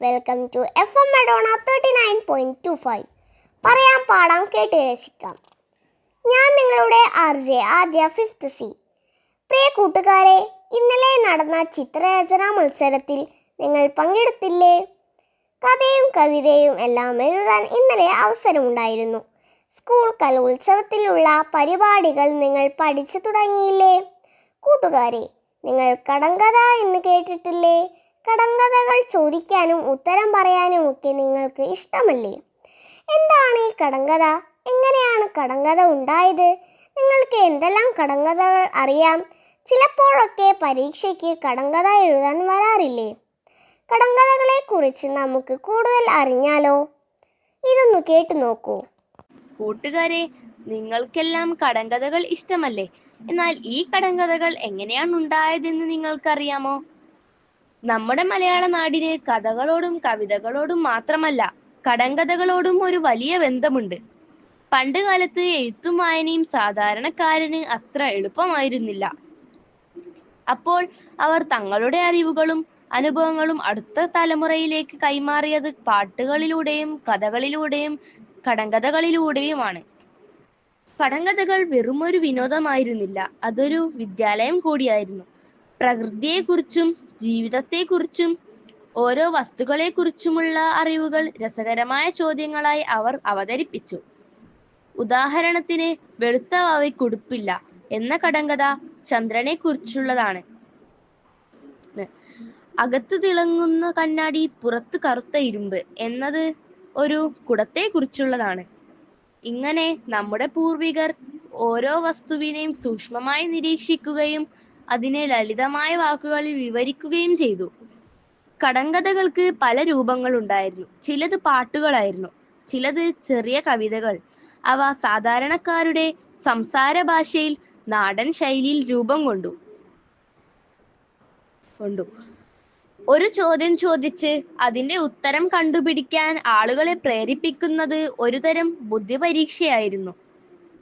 Welcome to FM Madonna 39.25. പറയാം പാടാം കേട്ട് രസിക്കാം. ഞാൻ നിങ്ങളുടെ RJ ആദ്യ 5th C. പ്രിയ കൂട്ടുകാരെ, ഇന്നലെ നടന്ന ചിത്രരചനാ മത്സരത്തിൽ നിങ്ങൾ പങ്കെടുത്തില്ലേ? കഥയും കവിതയും എല്ലാം എഴുതാൻ ഇന്നലെ അവസരമുണ്ടായിരുന്നു. സ്കൂൾ കലോത്സവത്തിലുള്ള പരിപാടികൾ നിങ്ങൾ പഠിച്ചു തുടങ്ങിയില്ലേ? കൂട്ടുകാരെ, നിങ്ങൾ കടങ്കഥ എന്ന് കേട്ടിട്ടില്ലേ? കടങ്കഥകൾ ചോദിക്കാനും ഉത്തരം പറയാനുമൊക്കെ നിങ്ങൾക്ക് ഇഷ്ടമല്ലേ? എന്താണ് ഈ കടങ്കഥ? എങ്ങനെയാണ് കടങ്കഥ ഉണ്ടായത്? നിങ്ങൾക്ക് എന്തെല്ലാം കടങ്കഥകൾ അറിയാം? ചിലപ്പോഴൊക്കെ പരീക്ഷയ്ക്ക് കടങ്കഥ എഴുതാൻ വരാറില്ലേ? കടങ്കഥകളെ കുറിച്ച് നമുക്ക് കൂടുതൽ അറിഞ്ഞാലോ? ഇതൊന്ന് കേട്ടു നോക്കൂ. കൂട്ടുകാരെ, നിങ്ങൾക്കെല്ലാം കടങ്കഥകൾ ഇഷ്ടമല്ലേ? എന്നാൽ ഈ കടങ്കഥകൾ എങ്ങനെയാണ് ഉണ്ടായതെന്ന് നിങ്ങൾക്കറിയാമോ? നമ്മുടെ മലയാള നാടിന് കഥകളോടും കവിതകളോടും മാത്രമല്ല, കടങ്കഥകളോടും ഒരു വലിയ ബന്ധമുണ്ട്. പണ്ട് കാലത്ത് എഴുത്തും വായനയും സാധാരണക്കാരന് അത്ര എളുപ്പമായിരുന്നില്ല. അപ്പോൾ അവർ തങ്ങളുടെ അറിവുകളും അനുഭവങ്ങളും അടുത്ത തലമുറയിലേക്ക് കൈമാറിയത് പാട്ടുകളിലൂടെയും കഥകളിലൂടെയും കടങ്കഥകളിലൂടെയുമാണ്. കടങ്കഥകൾ വെറുമൊരു വിനോദമായിരുന്നില്ല, അതൊരു വിദ്യാലയം കൂടിയായിരുന്നു. പ്രകൃതിയെക്കുറിച്ചും ജീവിതത്തെക്കുറിച്ചും ഓരോ വസ്തുക്കളെക്കുറിച്ചുമുള്ള അറിവുകൾ രസകരമായ ചോദ്യങ്ങളായി അവർ അവതരിപ്പിച്ചു. ഉദാഹരണത്തിന്, വെളുത്ത വാവയ്ക്കുടുപ്പില്ല എന്ന കടങ്കഥ ചന്ദ്രനെ കുറിച്ചുള്ളതാണ്. അകത്ത് തിളങ്ങുന്ന കണ്ണാടി പുറത്ത് കറുത്ത ഇരുമ്പ് എന്നത് ഒരു കുടത്തെ കുറിച്ചുള്ളതാണ്. ഇങ്ങനെ നമ്മുടെ പൂർവികർ ഓരോ വസ്തുവിനെയും സൂക്ഷ്മമായി നിരീക്ഷിക്കുകയും അതിനെ ലളിതമായ വാക്കുകളിൽ വിവരിക്കുകയും ചെയ്തു. കടങ്കഥകൾക്ക് പല രൂപങ്ങളുണ്ടായിരുന്നു. ചിലത് പാട്ടുകളായിരുന്നു, ചിലത് ചെറിയ കവിതകൾ. അവ സാധാരണക്കാരുടെ സംസാര ഭാഷയിൽ നാടൻ ശൈലിയിൽ രൂപം കൊണ്ടു. ഒരു ചോദ്യം ചോദിച്ച് അതിന്റെ ഉത്തരം കണ്ടുപിടിക്കാൻ ആളുകളെ പ്രേരിപ്പിക്കുന്നത് ഒരുതരം ബുദ്ധിപരീക്ഷയായിരുന്നു.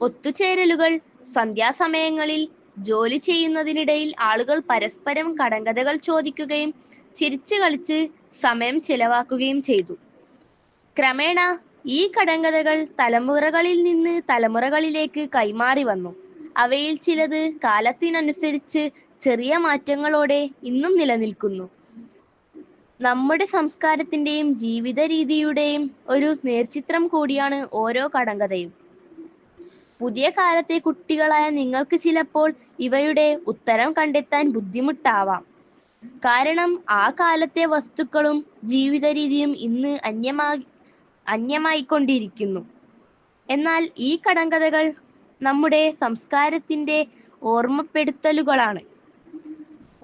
ഒത്തുചേരലുകൾ, സന്ധ്യാസമയങ്ങളിൽ ജോലി ചെയ്യുന്നതിനിടയിൽ ആളുകൾ പരസ്പരം കടങ്കഥകൾ ചോദിക്കുകയും ചിരിച്ചു കളിച്ച് സമയം ചിലവാക്കുകയും ചെയ്തു. ക്രമേണ ഈ കടങ്കഥകൾ തലമുറകളിൽ നിന്ന് തലമുറകളിലേക്ക് കൈമാറി വന്നു. അവയിൽ ചിലത് കാലത്തിനനുസരിച്ച് ചെറിയ മാറ്റങ്ങളോടെ ഇന്നും നിലനിൽക്കുന്നു. നമ്മുടെ സംസ്കാരത്തിന്റെയും ജീവിത രീതിയുടെയും ഒരു നേർചിത്രം കൂടിയാണ് ഓരോ കടങ്കഥയും. പുതിയ കാലത്തെ കുട്ടികളായ നിങ്ങൾക്ക് ചിലപ്പോൾ ഇവയുടെ ഉത്തരം കണ്ടെത്താൻ ബുദ്ധിമുട്ടാവാം. കാരണം ആ കാലത്തെ വസ്തുക്കളും ജീവിത രീതിയും ഇന്ന് അന്യമായിക്കൊണ്ടിരിക്കുന്നു. എന്നാൽ ഈ കടങ്കഥകൾ നമ്മുടെ സംസ്കാരത്തിന്റെ ഓർമ്മപ്പെടുത്തലുകളാണ്.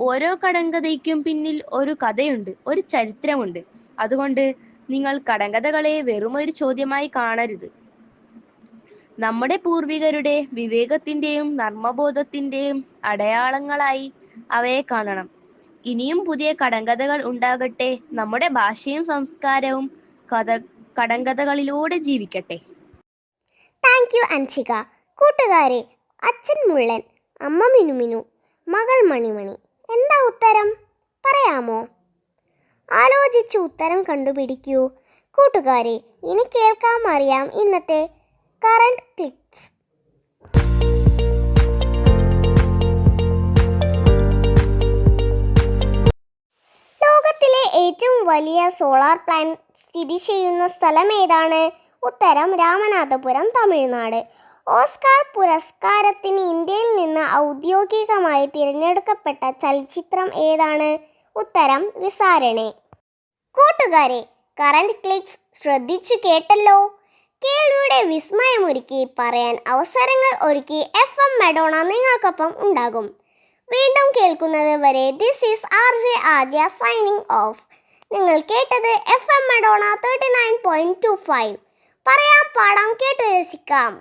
ഓരോ കടങ്കഥയ്ക്കും പിന്നിൽ ഒരു കഥയുണ്ട്, ഒരു ചരിത്രമുണ്ട്. അതുകൊണ്ട് നിങ്ങൾ കടങ്കഥകളെ വെറുമൊരു ചോദ്യമായി കാണരുത്. നമ്മുടെ പൂർവികരുടെ വിവേകത്തിന്റെയും നർമ്മബോധത്തിന്റെയും അടയാളങ്ങളായി അവയെ കാണണം. ഇനിയും പുതിയ കടങ്കഥകൾ ഉണ്ടാകട്ടെ. നമ്മുടെ ഭാഷയും സംസ്കാരവും കടങ്കഥകളിലൂടെ ജീവിക്കട്ടെ. Thank you Anshika. കൂട്ടുകാരെ, അച്ഛൻ മുള്ളൻ, അമ്മ മിനുമിനു, മകൾ മണിമണി. എന്താ ഉത്തരം? പറയാമോ? ആലോചിച്ച് ഉത്തരം കണ്ടുപിടിക്കൂ. കൂട്ടുകാരെ, ഇനി കേൾക്കാം അറിയാം ഇന്നത്തെ കറണ്ട് ക്ലിക്സ്. ലോകത്തിലെ ഏറ്റവും വലിയ സോളാർ പ്ലാന്റ് സ്ഥിതി ചെയ്യുന്ന സ്ഥലം ഏതാണ്? ഉത്തരം രാമനാഥപുരം, തമിഴ്നാട്. ഓസ്കാർ പുരസ്കാരത്തിന് ഇന്ത്യയിൽ നിന്ന് ഔദ്യോഗികമായി തിരഞ്ഞെടുക്കപ്പെട്ട ചലച്ചിത്രം ഏതാണ്? ഉത്തരം വിസാരണെ. കൂട്ടുകാരെ, കറണ്ട് ക്ലിക്സ് ശ്രദ്ധിച്ചു കേട്ടല്ലോ. കേൾവിയുടെ വിസ്മയമൊരുക്കി പറയാൻ അവസരങ്ങൾ ഒരുക്കി FM മഡോണ നിങ്ങൾക്കൊപ്പം ഉണ്ടാകും. വീണ്ടും കേൾക്കുന്നത് വരെ ദിസ് ഈസ് RJ ആദ്യ സൈനിങ് ഓഫ്. നിങ്ങൾ കേട്ടത് FM മഡോണ 39.25. പറയാം പാടാം കേട്ട് രസിക്കാം.